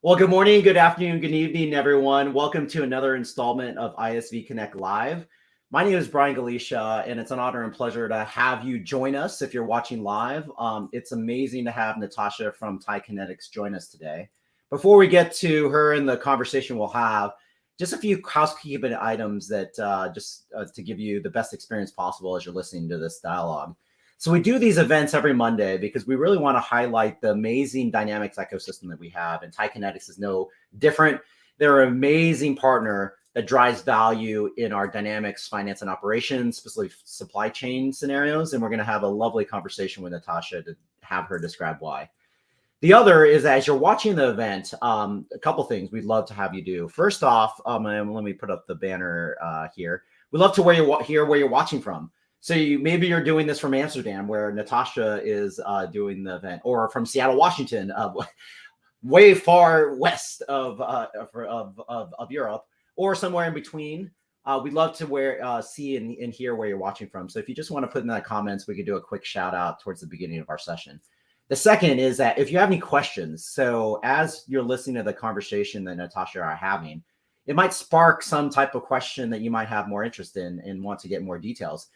Well, good morning, good afternoon, good evening, everyone. Welcome to another installment of ISV Connect Live. My name is Brian Galicia, and it's an honor and pleasure to have you join us if you're watching live. It's amazing to have Natascha from TIE Kinetix join us today. Before we get to her and the conversation we'll have, just a few housekeeping items that to give you the best experience possible as you're listening to this dialogue. So we do these events every Monday because we really want to highlight the amazing Dynamics ecosystem that we have. And TIE Kinetix is no different. They're an amazing partner that drives value in our Dynamics finance and operations, specifically supply chain scenarios. And we're going to have a lovely conversation with Natascha to have her describe why. The other is, as you're watching the event, a couple things we'd love to have you do. First off, and let me put up the banner here. We'd love to hear where you're watching from. So maybe you're doing this from Amsterdam, where Natascha is doing the event, or from Seattle, Washington, way far west of Europe, or somewhere in between. We'd love to see and hear where you're watching from. So if you just want to put in the comments, we could do a quick shout out towards the beginning of our session. The second is that if you have any questions, so as you're listening to the conversation that Natascha are having, it might spark some type of question that you might have more interest in and want to get more details.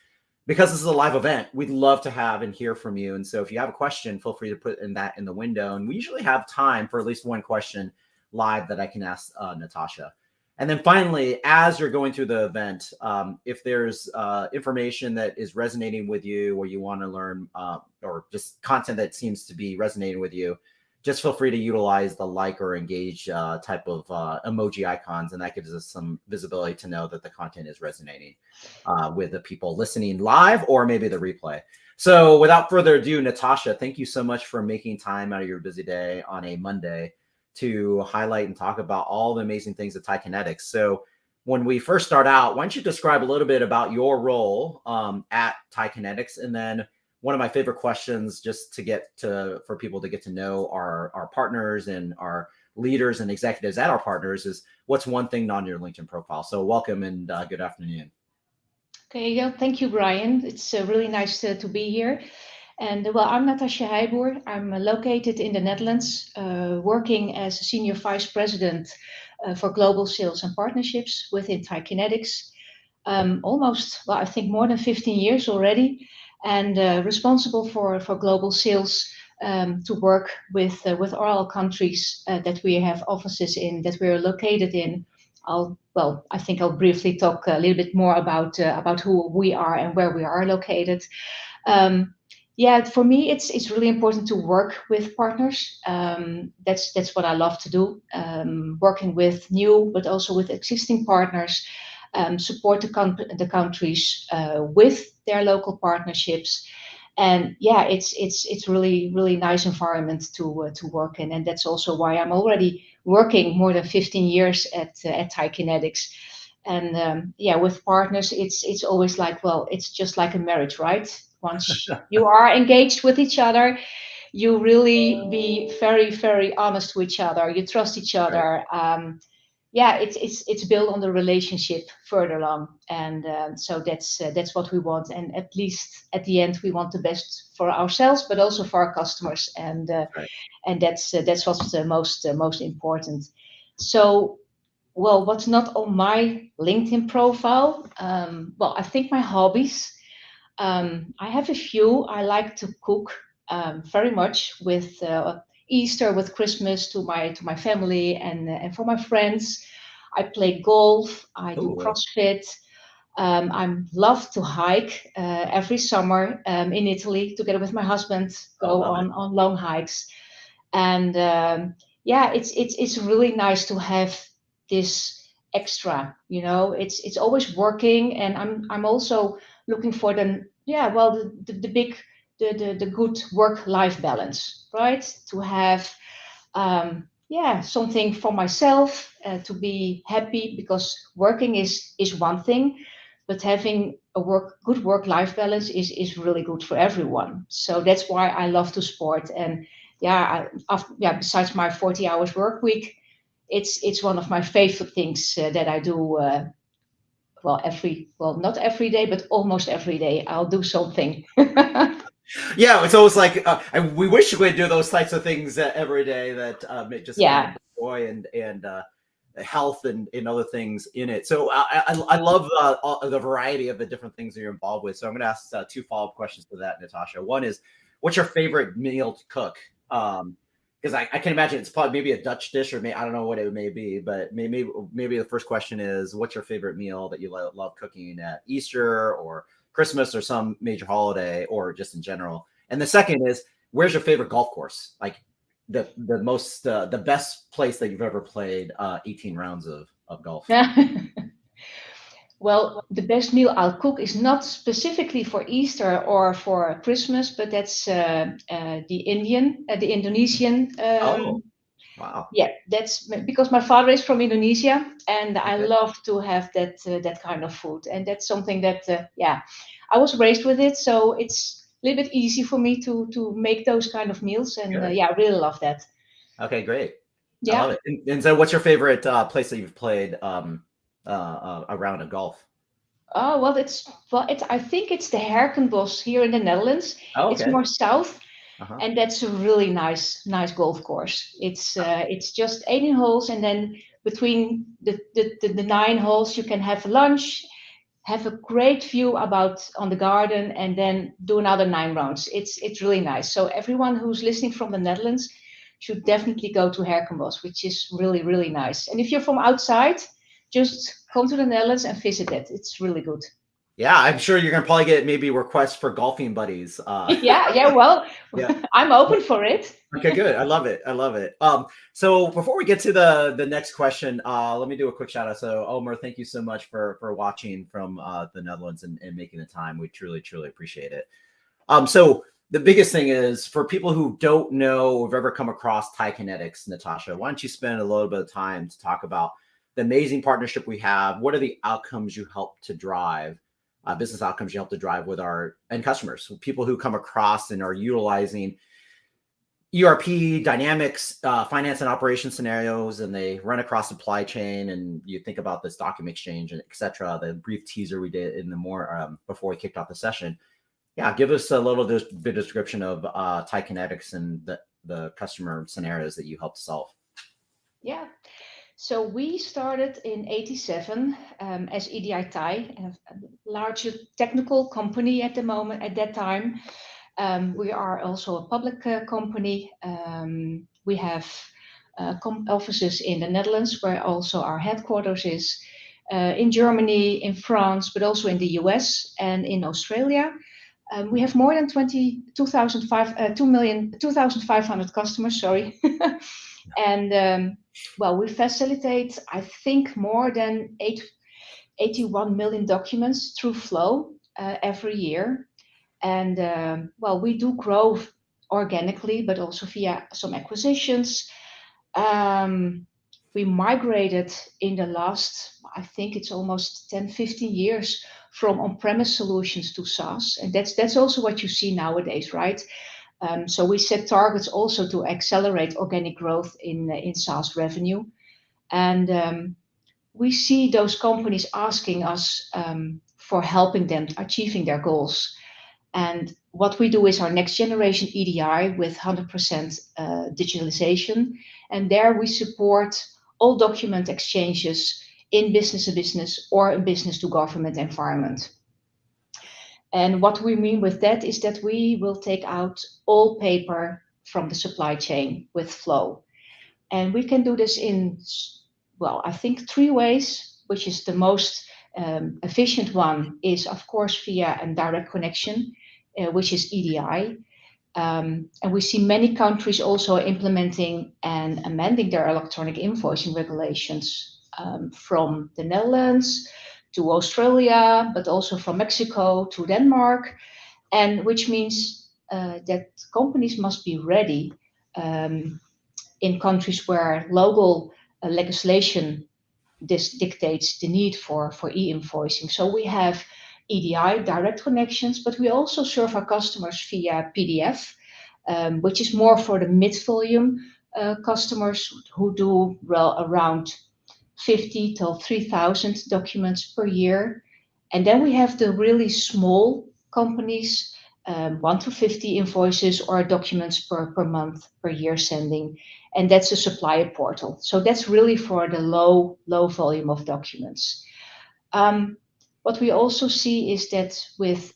Because this is a live event, we'd love to have and hear from you. And so if you have a question, feel free to put that in the window. And we usually have time for at least one question live that I can ask Natascha. And then finally, as you're going through the event, if there's information that is resonating with you or you want to learn or just content that seems to be resonating with you, just feel free to utilize the like or engage type of emoji icons, and that gives us some visibility to know that the content is resonating with the people listening live or maybe the replay. So without further ado, Natascha, thank you so much for making time out of your busy day on a Monday to highlight and talk about all the amazing things at TIE Kinetix. So when we first start out, why don't you describe a little bit about your role at TIE Kinetix, and then one of my favorite questions, just for people to get to know our partners and our leaders and executives at our partners, is what's one thing not on your LinkedIn profile? So welcome and good afternoon. Okay, yeah, thank you, Brian. It's really nice to be here. And well, I'm Natascha Heijboer. I'm located in the Netherlands, working as a Senior Vice President for Global Sales and Partnerships within TIE Kinetix. I think more than 15 years already, and responsible for global sales to work with all countries that we have offices in, that we're located in. I think I'll briefly talk a little bit more about who we are and where we are located. For me, it's really important to work with partners. That's what I love to do. Working with new, but also with existing partners. Support the countries with their local partnerships, and it's really nice environment to work in, and that's also why I'm already working more than 15 years at TIE Kinetix. And with partners, it's always like, well, it's just like a marriage, right? Once you are engaged with each other, you really be very, very honest with each other. You trust each other. Right. It's built on the relationship further along, and so that's what we want. And at least at the end, we want the best for ourselves, but also for our customers. And right. And that's what's the most important. So, well, what's not on my LinkedIn profile? I think my hobbies. I have a few. I like to cook very much with Easter, with Christmas, to my family and for my friends. I play golf. I do CrossFit. I love to hike every summer in Italy together with my husband. Go on long hikes, and it's really nice to have this extra. It's always working, and I'm also looking for the good work-life balance, right? To have something for myself, to be happy, because working is one thing, but having a good work-life balance is really good for everyone. So that's why I love to sport. And besides my 40 hours work week, it's one of my favorite things that I do. Not every day, but almost every day, I'll do something. Yeah, it's always like we wish we could do those types of things every day. That just joy and health and other things in it. So I love the variety of the different things that you're involved with. So I'm going to ask two follow-up questions to that, Natascha. One is, what's your favorite meal to cook? Because I can imagine it's probably maybe a Dutch dish, or I don't know what it may be, but maybe the first question is, what's your favorite meal that you love cooking at Easter or Christmas or some major holiday, or just in general? And the second is, where's your favorite golf course? Like the best place that you've ever played 18 rounds of golf. Well, the best meal I'll cook is not specifically for Easter or for Christmas, but that's the Indonesian. Oh, wow. Yeah, that's because my father is from Indonesia, and I Okay. love to have that kind of food, and that's something that I was raised with it, so it's a little bit easy for me to make those kind of meals, and Good. I really love that. Okay, great. I Yeah. love it. And so, what's your favorite place that you've played a round of golf? Oh, I think it's the Herkenbos here in the Netherlands. Oh, It's okay. more south, Uh-huh. and that's a really nice golf course. It's just 18 holes, and then between the 9 holes, you can have lunch, have a great view about on the garden, and then do another 9 rounds. It's really nice. So everyone who's listening from the Netherlands should definitely go to Herkenbos, which is really nice. And if you're from outside, just come to the Netherlands and visit it. It's really good. Yeah, I'm sure you're gonna probably get maybe requests for golfing buddies. Yeah. Well, Yeah. I'm open for it. Okay, good. I love it. I love it. So before we get to the next question, let me do a quick shout out. So Omer, thank you so much for watching from the Netherlands and making the time. We truly appreciate it. So the biggest thing is, for people who don't know or have ever come across TIE Kinetix, Natascha, why don't you spend a little bit of time to talk about the amazing partnership we have? What are the outcomes you help to drive, business outcomes you help to drive with our end customers, so people who come across and are utilizing ERP, Dynamics, finance and operation scenarios, and they run across supply chain, and you think about this document exchange and et cetera, the brief teaser we did in the more before we kicked off the session. Yeah, give us a little bit description of TIE Kinetix and the customer scenarios that you help solve. Yeah. So we started in '87 as EDI TIE, a larger technical company at that time. We are also a public company. We have offices in the Netherlands, where also our headquarters is, in Germany, in France, but also in the US and in Australia. We have more than 2,500 customers, sorry. And we facilitate, I think, more than 81 million documents through Flow every year. And we do grow organically, but also via some acquisitions. We migrated in the last, I think it's almost 10, 15 years, from on-premise solutions to SaaS. And that's also what you see nowadays, right? So we set targets also to accelerate organic growth in SaaS revenue. And we see those companies asking us for helping them achieving their goals. And what we do is our next generation EDI with 100% digitalization. And there we support all document exchanges in business to business or a business to government environment. And what we mean with that is that we will take out all paper from the supply chain with Flow. And we can do this in, I think 3 ways, which is the most efficient one is, of course, via a direct connection, which is EDI. And we see many countries also implementing and amending their electronic invoicing regulations, from the Netherlands to Australia, but also from Mexico to Denmark, and which means that companies must be ready in countries where local legislation dictates the need for e-invoicing. So we have EDI, direct connections, but we also serve our customers via PDF, which is more for the mid-volume customers who do around 50 to 3,000 documents per year. And then we have the really small companies 1 to 50 invoices or documents per month, per year sending. And that's a supplier portal. So that's really for the low volume of documents. What we also see is that with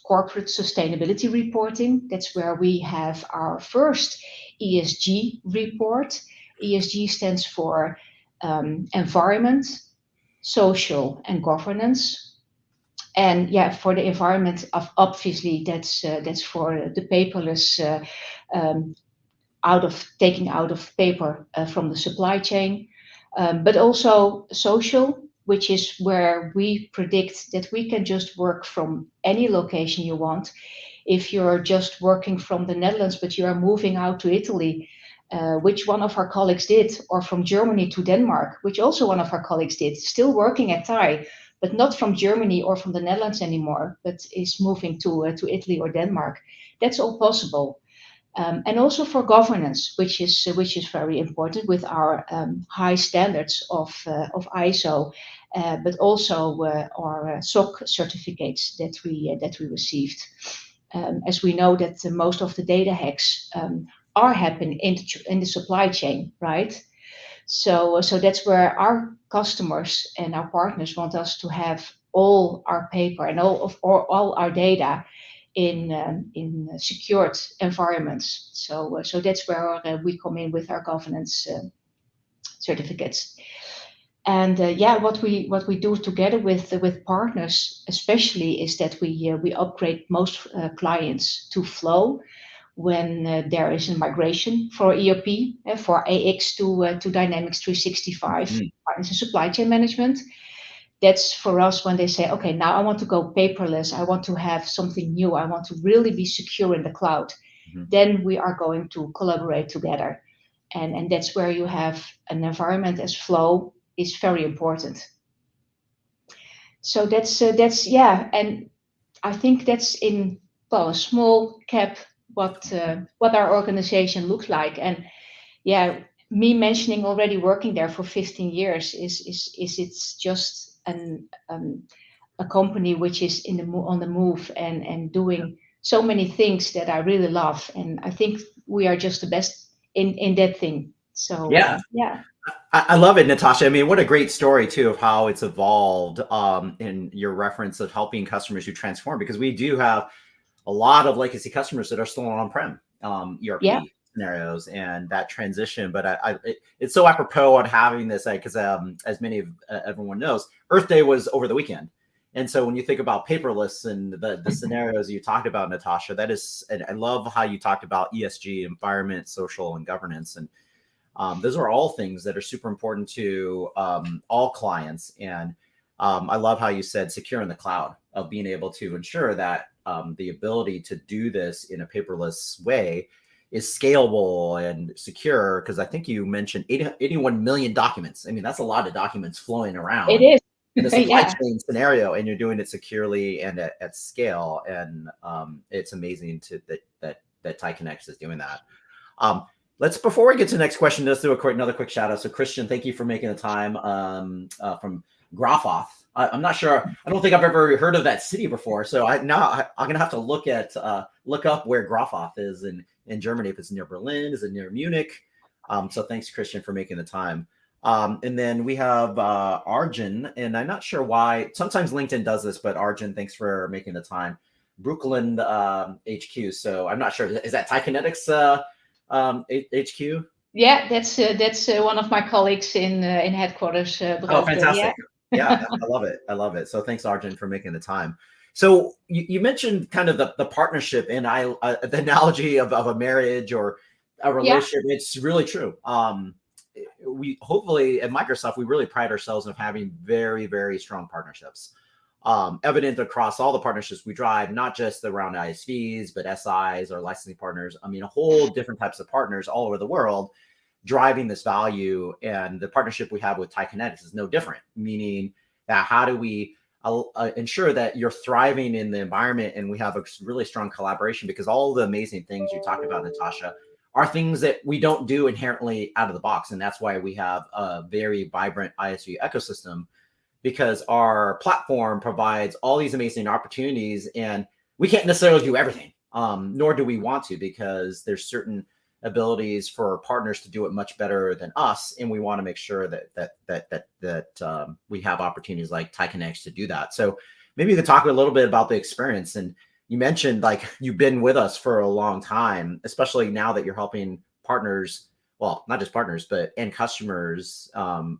corporate sustainability reporting, that's where we have our first ESG report. ESG stands for environment, social, and governance. And yeah, for the environment, obviously that's for the paperless, taking out of paper from the supply chain, but also social, which is where we predict that we can just work from any location you want. If you're just working from the Netherlands, but you are moving out to Italy, which one of our colleagues did, or from Germany to Denmark, which also one of our colleagues did, still working at TIE, but not from Germany or from the Netherlands anymore, but is moving to Italy or Denmark. That's all possible. And also for governance, which is very important with our high standards of ISO, but also our SOC certificates that we received. As we know that most of the data hacks are happening in the supply chain, right? So that's where our customers and our partners want us to have all our paper and all our data in secured environments. So that's where we come in with our governance certificates. And what we do together with partners, especially, is that we upgrade most clients to Flow when there is a migration for ERP, for AX to Dynamics 365, finance and supply chain management. That's for us when they say, okay, now I want to go paperless. I want to have something new. I want to really be secure in the cloud. Then we are going to collaborate together. And that's where you have an environment as Flow is very important. So that's and I think that's in a small cap what our organization looks like. And yeah, me mentioning already working there for 15 years is it's just a company which is on the move and doing so many things that I really love, and I think we are just the best in that thing. So yeah. I love it, Natascha. I mean, what a great story too of how it's evolved in your reference of helping customers who transform, because we do have a lot of legacy customers that are still on-prem ERP scenarios and that transition. But it's so apropos on having this, because as many of everyone knows, Earth Day was over the weekend. And so when you think about paperless and the scenarios you talked about, Natascha, that is, and I love how you talked about ESG, environment, social, and governance. And those are all things that are super important to all clients. And I love how you said secure in the cloud, of being able to ensure that the ability to do this in a paperless way is scalable and secure. Because I think you mentioned 81 million documents. I mean, that's a lot of documents flowing around. It is. In a supply chain scenario, and you're doing it securely and at scale. And it's amazing that TIE Kinetix is doing that. Before we get to the next question, let's do another quick shout out. So Christian, thank you for making the time from Grafoth. I'm not sure. I don't think I've ever heard of that city before. So I'm gonna have to look up where Grafoth is in Germany. If it's near Berlin, is it near Munich? So thanks, Christian, for making the time. And then we have Arjun, and I'm not sure why. Sometimes LinkedIn does this, but Arjun, thanks for making the time. Brooklyn HQ. So I'm not sure. Is that TIE Kinetix HQ? Yeah, that's one of my colleagues in headquarters. Oh, fantastic! Yeah, I love it. I love it. So thanks, Arjun, for making the time. So you mentioned kind of the partnership, and the analogy of a marriage or a relationship. Yeah. It's really true. We hopefully at Microsoft, we really pride ourselves in having very, very strong partnerships, evident across all the partnerships we drive, not just around ISVs, but SIs or licensing partners. I mean, a whole different types of partners all over the world driving this value. And the partnership we have with TIE Kinetix is no different, meaning that how do we ensure that you're thriving in the environment, and we have a really strong collaboration, because all the amazing things you talked about, Natascha, are things that we don't do inherently out of the box. And that's why we have a very vibrant ISV ecosystem, because our platform provides all these amazing opportunities. And we can't necessarily do everything, nor do we want to, because there's certain abilities for partners to do it much better than us, and we want to make sure that we have opportunities like TIE Kinetix to do that. So maybe you could talk a little bit about the experience. And you mentioned like you've been with us for a long time, especially now that you're helping partners, well, not just partners, but end customers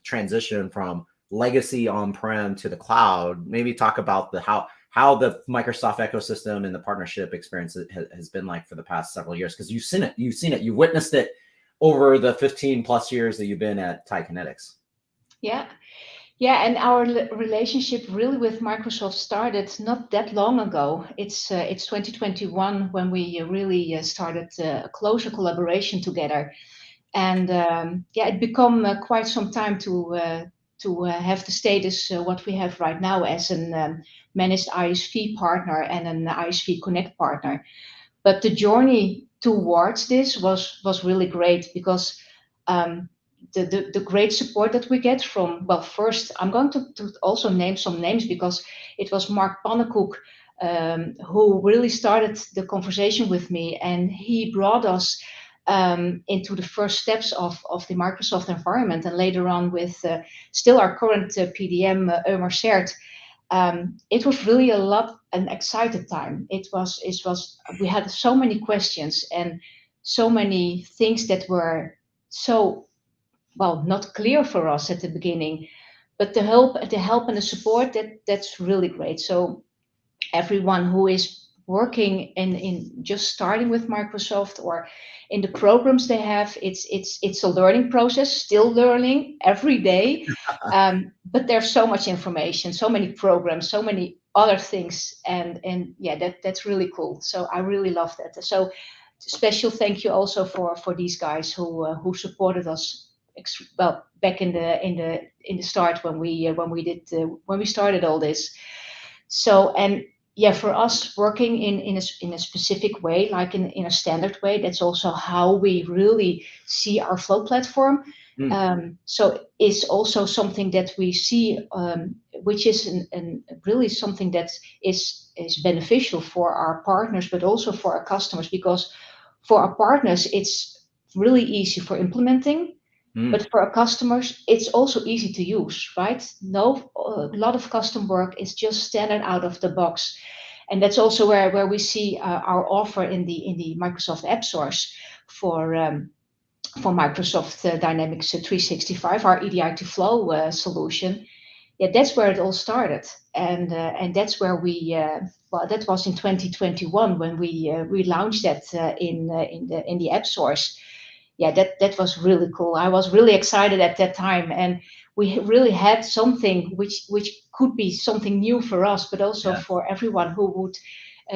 transition from legacy on-prem to the cloud. Maybe talk about how the Microsoft ecosystem and the partnership experience has been like for the past several years, because you've seen it, you witnessed it over the 15 plus years that you've been at TIE Kinetix. Yeah, and our relationship really with Microsoft started not that long ago. It's 2021 when we really started a closer collaboration together, and it become quite some time to have the status what we have right now as a managed ISV partner and an ISV Connect partner. But the journey towards this was really great, because the great support that we get from, well, first I'm going to also name some names, because it was Mark Pannekoek who really started the conversation with me, and he brought us into the first steps of the Microsoft environment, and later on with still our current PDM, Ömer Sert. It was really an excited time. We had so many questions and so many things that were so, well, not clear for us at the beginning, but the help and the support, that's really great. So everyone who is working in just starting with Microsoft or in the programs they have, it's a learning process, still learning every day. But there's so much information, so many programs, so many other things, and yeah, that's really cool. So I really love that. So special thank you also for these guys who supported us well back in the start when we started all this. So, and yeah, for us working in a specific way, like in a standard way, that's also how we really see our flow platform. So it's also something that we see, which is really something that is beneficial for our partners, but also for our customers, because for our partners it's really easy for implementing. But for our customers, it's also easy to use, right? A lot of custom work is just standard out of the box. And that's also where we see our offer in the Microsoft App Source for Microsoft Dynamics 365, our EDI to Flow solution. Yeah, that's where it all started, and that's where that was in 2021 when we launched that in the App Source. Yeah, that was really cool. I was really excited at that time, and we really had something which could be something new for us, but also for everyone who would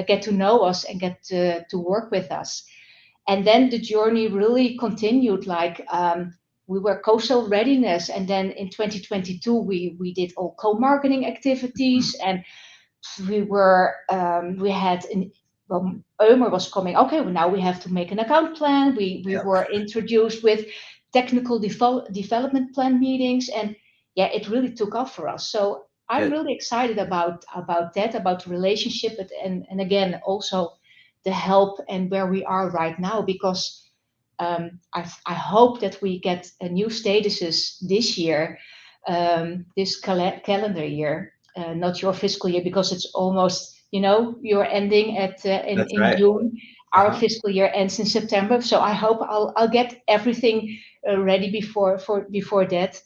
get to know us and get to work with us. And then the journey really continued. Like we were coastal readiness, and then in 2022 we did all co-marketing activities, and we had Ömer was coming. Okay, well, now we have to make an account plan. We were introduced with technical development plan meetings, and yeah, it really took off for us. So I'm really excited about that, about the relationship, and again also the help and where we are right now, because I hope that we get a new statuses this year, this calendar year, not your fiscal year, because it's almost, you're ending in June. Our fiscal year ends in September, so I hope I'll get everything ready before that.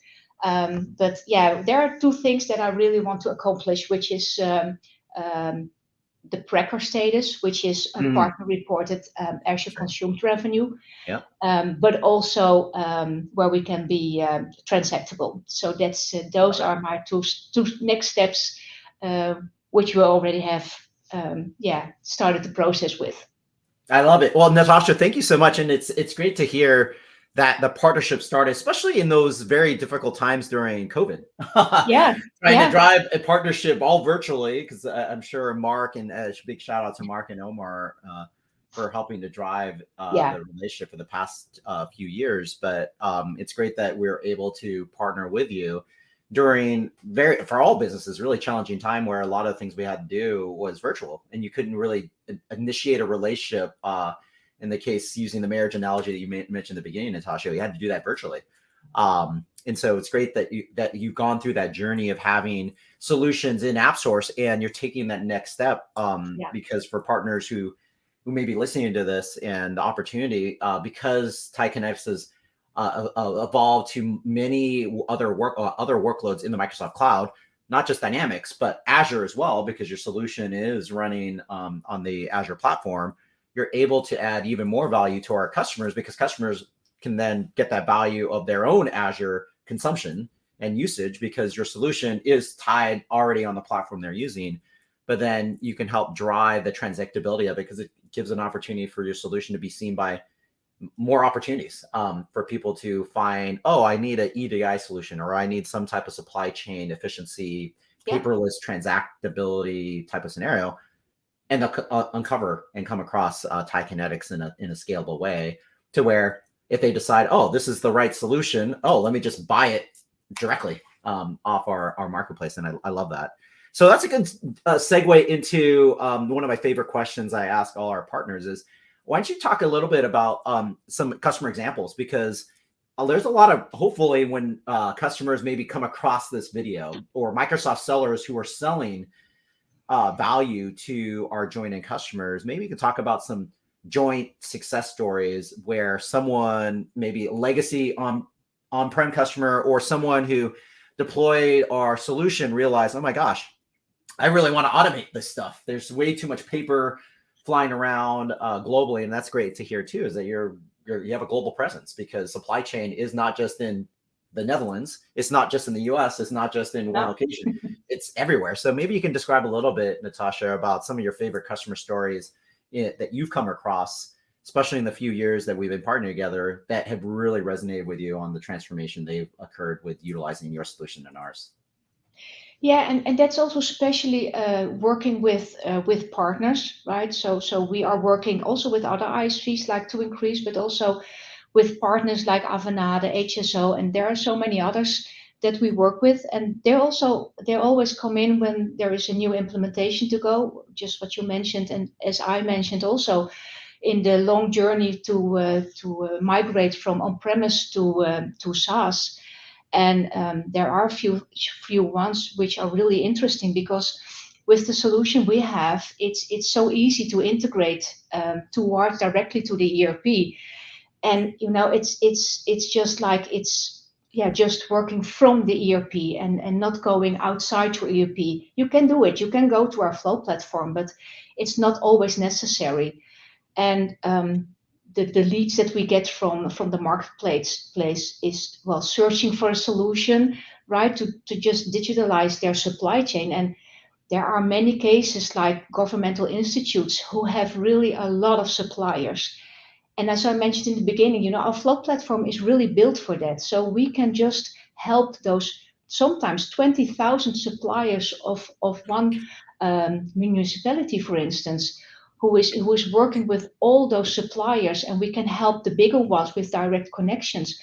But yeah, there are two things that I really want to accomplish, which is the Pracker status, which is a partner reported Azure consumed revenue, but also where we can be transactable. So that's those are my two next steps, which we already have started the process with. I love it. Well, Natascha, thank you so much, and it's great to hear that the partnership started, especially in those very difficult times during COVID. Trying to drive a partnership all virtually, because I'm sure Mark, and a big shout out to Mark and Omar for helping to drive the relationship for the past few years. But it's great that we're able to partner with you. during for all businesses, really challenging time where a lot of things we had to do was virtual, and you couldn't really initiate a relationship. In the case, using the marriage analogy that you mentioned at the beginning, Natascha, you had to do that virtually. And so it's great that you've gone through that journey of having solutions in AppSource, and you're taking that next step. Because for partners who may be listening to this and the opportunity, because TIE Kinetix has evolved to many other workloads in the Microsoft cloud, not just Dynamics, but Azure as well, because your solution is running on the Azure platform. You're able to add even more value to our customers, because customers can then get that value of their own Azure consumption and usage, because your solution is tied already on the platform they're using. But then you can help drive the transactability of it, because it gives an opportunity for your solution to be seen by more opportunities for people to find, oh, I need an EDI solution, or I need some type of supply chain efficiency, paperless transactability type of scenario, and they'll uncover and come across TIE Kinetix in a scalable way, to where if they decide, oh, this is the right solution, oh, let me just buy it directly off our marketplace. And I love that. So that's a good segue into one of my favorite questions I ask all our partners is, why don't you talk a little bit about some customer examples? Because there's a lot of, hopefully when customers maybe come across this video, or Microsoft sellers who are selling value to our joint customers, maybe you could talk about some joint success stories where someone, maybe a legacy on-prem customer, or someone who deployed our solution, realized, oh my gosh, I really want to automate this stuff. There's way too much paper flying around globally. And that's great to hear too, is that you have a global presence, because supply chain is not just in the Netherlands. It's not just in the US. It's not just in one location. It's everywhere. So maybe you can describe a little bit, Natascha, about some of your favorite customer stories that you've come across, especially in the few years that we've been partnering together, that have really resonated with you on the transformation they've occurred with utilizing your solution and ours. Yeah, and that's also especially working with partners, right? So we are working also with other ISVs like To Increase, but also with partners like Avanade, HSO, and there are so many others that we work with, and they always come in when there is a new implementation to go, just what you mentioned, and as I mentioned also, in the long journey to migrate from on-premise to SaaS. And there are a few ones which are really interesting, because with the solution we have, it's so easy to integrate towards directly to the ERP, and it's just like just working from the ERP and not going outside your ERP. You can do it. You can go to our Flow platform, but it's not always necessary. And the leads that we get from the marketplace is, well, searching for a solution, right, to just digitalize their supply chain. And there are many cases like governmental institutes who have really a lot of suppliers. And as I mentioned in the beginning, our Flow platform is really built for that. So we can just help those sometimes 20,000 suppliers of one municipality, for instance, who is working with all those suppliers, and we can help the bigger ones with direct connections,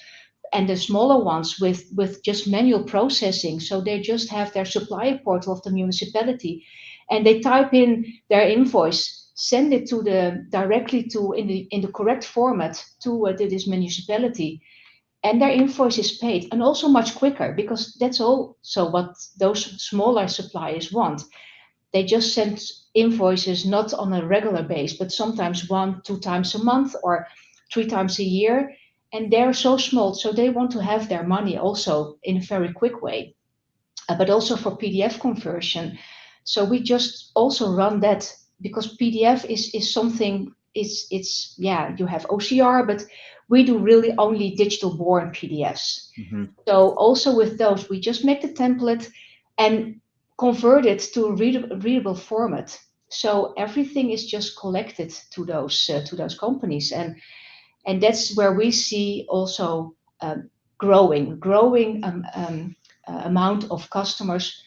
and the smaller ones with just manual processing. So they just have their supplier portal of the municipality, and they type in their invoice, send it directly in the correct format to this municipality, and their invoice is paid, and also much quicker, because that's also what those smaller suppliers want. They just send invoices not on a regular base, but sometimes 1-2 times a month or 3 times a year, and they're so small, so they want to have their money also in a very quick way, but also for PDF conversion. So we just also run that, because PDF is something, it's you have OCR, but we do really only digital born PDFs. Mm-hmm. So also with those, we just make the template and convert it to a readable format. So everything is just collected to those companies, and that's where we see also growing amount of customers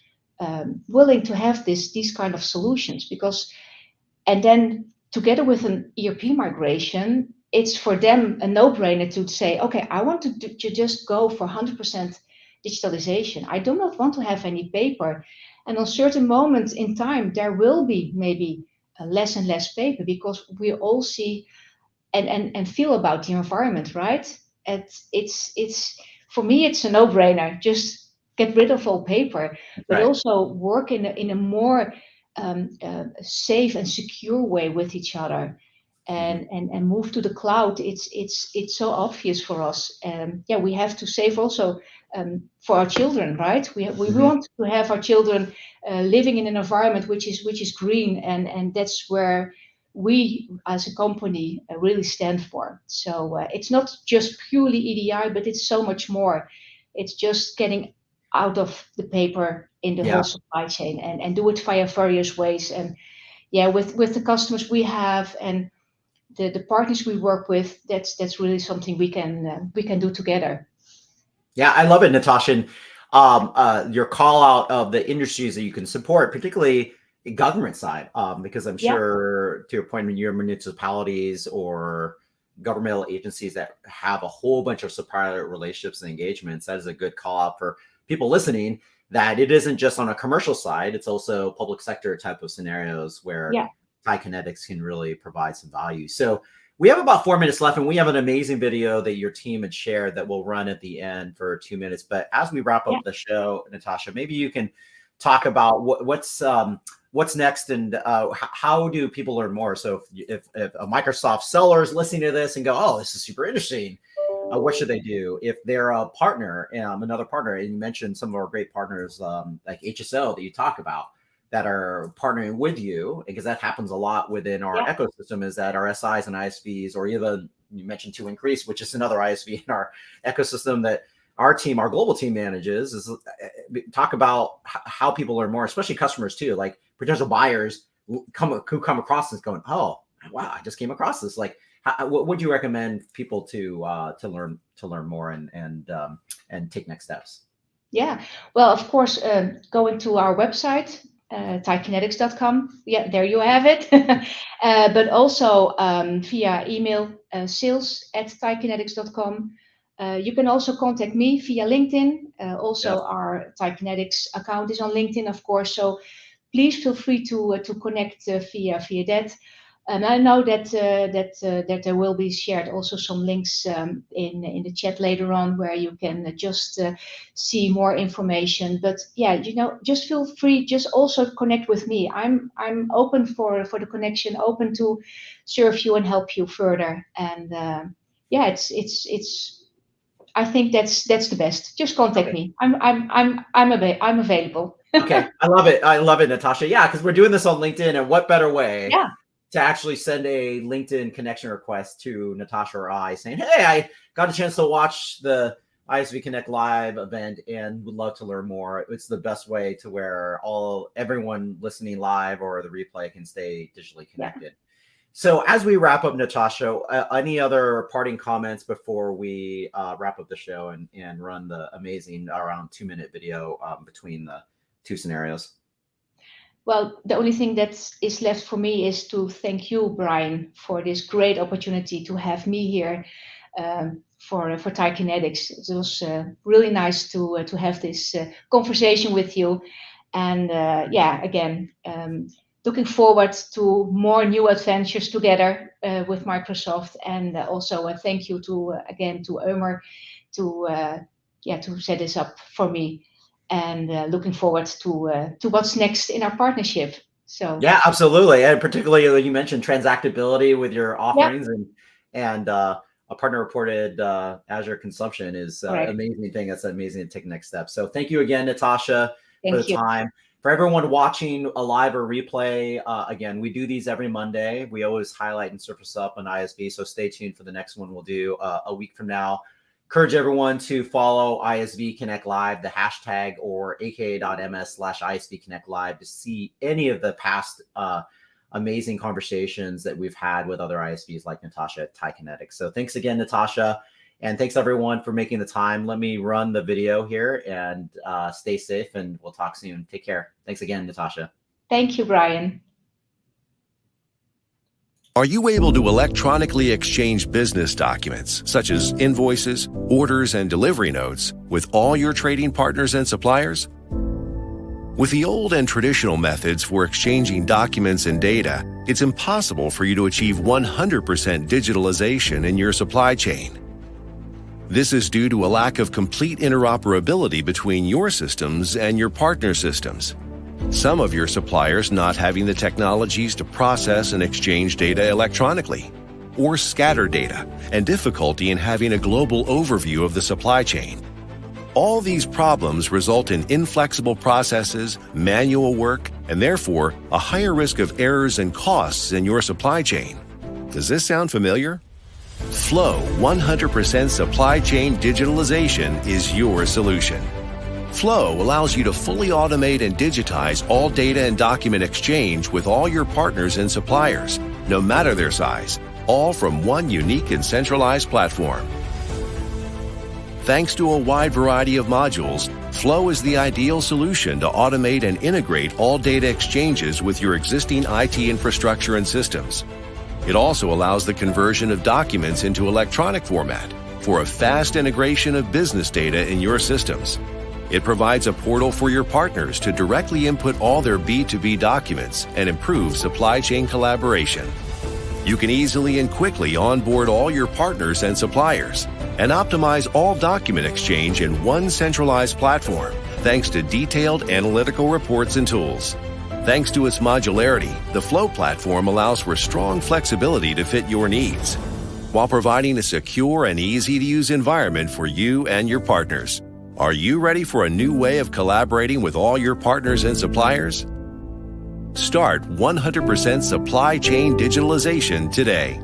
willing to have these kind of solutions, and then together with an ERP migration, it's for them a no-brainer to say, okay, I want to just go for 100% digitalization. I do not want to have any paper. And on certain moments in time, there will be maybe less and less paper because we all see and feel about the environment, right? It's for me, it's a no-brainer. Just get rid of all paper, but Right. also work in a more safe and secure way with each other, Mhm. and move to the cloud. It's so obvious for us. Yeah, we have to save also for our children, right? We Mhm. want to have our children living in an environment which is green, and that's where we as a company really stand for. So it's not just purely EDI, but it's so much more. It's just getting out of the paper in the whole Yeah. supply chain, and do it via various ways. And yeah, with the customers we have and the partners we work with, that's really something we can do together. Yeah, I love it, Natasha. And your call out of the industries that you can support, particularly government side, because I'm Yeah, sure to your point, when your municipalities or governmental agencies that have a whole bunch of supplier relationships and engagements, that is a good call out for people listening. That it isn't just on a commercial side; it's also public sector type of scenarios where yeah, TIE Kinetix can really provide some value. So we have about 4 minutes left, and we have an amazing video that your team had shared that will run at the end for 2 minutes. But as we wrap yeah, up the show, Natascha, maybe you can talk about what's next and how do people learn more. So if a Microsoft seller is listening to this and go, oh, this is super interesting, what should they do? If they're a partner, another partner, and you mentioned some of our great partners like HSO that you talk about that are partnering with you, because that happens a lot within our yeah, ecosystem, is that our SIs and ISVs, or even you mentioned To Increase, which is another ISV in our ecosystem that our team, our global team manages, is talk about how people learn more, especially customers too, like potential buyers who come across this going, oh, wow, I just came across this. Like, what would you recommend people to learn more and take next steps? yeah. Well, of course, go into our website, tiekinetics.com. Yeah, there you have it. But also via email, sales@tiekinetics.com. You can also contact me via LinkedIn. Also, Yes. our TIE account is on LinkedIn, of course. So please feel free to connect via that. And I know that there will be shared also some links in the chat later on where you can just see more information. But yeah, just feel free. Just also connect with me. I'm open for the connection, open to serve you and help you further. And yeah, it's. I think that's the best. Just contact Okay. me. I'm available. Okay, I love it. I love it, Natascha. Yeah, because we're doing this on LinkedIn, and what better way Yeah, to actually send a LinkedIn connection request to Natascha or I saying, "Hey, I got a chance to watch the ISV Connect live event and would love to learn more." It's the best way to where everyone listening live or the replay can stay digitally yeah. connected. So as we wrap up, Natascha, any other parting comments before we wrap up the show and run the amazing around 2 minute video between the two scenarios? Well, the only thing that is left for me is to thank you, Brian, for this great opportunity to have me here for TIE Kinetics. It was really nice to have this conversation with you. And yeah, again, looking forward to more new adventures together with Microsoft. And also thank you again to Ömer to yeah, to set this up for me, and looking forward to what's next in our partnership. So Yeah, absolutely, and particularly you mentioned transactability with your yeah, offerings and a partner reported Azure consumption is correct. amazing thing. That's amazing to take the next step. So thank you again, Natascha, for the Thank you. time. For everyone watching a live or replay, again, we do these every Monday. We always highlight and surface up on ISV, so stay tuned for the next one we'll do a week from now. Encourage everyone to follow ISV Connect Live, the hashtag or aka.ms/ISV Connect Live to see any of the past amazing conversations that we've had with other ISVs like Natascha at TIE Kinetix. So thanks again, Natascha. And thanks everyone for making the time. Let me run the video here and stay safe, and we'll talk soon. Take care. Thanks again, Natascha. Thank you, Brian. Are you able to electronically exchange business documents, such as invoices, orders, and delivery notes, with all your trading partners and suppliers? With the old and traditional methods for exchanging documents and data, it's impossible for you to achieve 100% digitalization in your supply chain. This is due to a lack of complete interoperability between your systems and your partner systems. Some of your suppliers not having the technologies to process and exchange data electronically, or scatter data, and difficulty in having a global overview of the supply chain. All these problems result in inflexible processes, manual work, and therefore a higher risk of errors and costs in your supply chain. Does this sound familiar? Flow 100% Supply Chain Digitalization is your solution. Flow allows you to fully automate and digitize all data and document exchange with all your partners and suppliers, no matter their size, all from one unique and centralized platform. Thanks to a wide variety of modules, Flow is the ideal solution to automate and integrate all data exchanges with your existing IT infrastructure and systems. It also allows the conversion of documents into electronic format for a fast integration of business data in your systems. It provides a portal for your partners to directly input all their B2B documents and improve supply chain collaboration. You can easily and quickly onboard all your partners and suppliers and optimize all document exchange in one centralized platform thanks to detailed analytical reports and tools. Thanks to its modularity, the Flow platform allows for strong flexibility to fit your needs, while providing a secure and easy-to-use environment for you and your partners. Are you ready for a new way of collaborating with all your partners and suppliers? Start 100% supply chain digitalization today.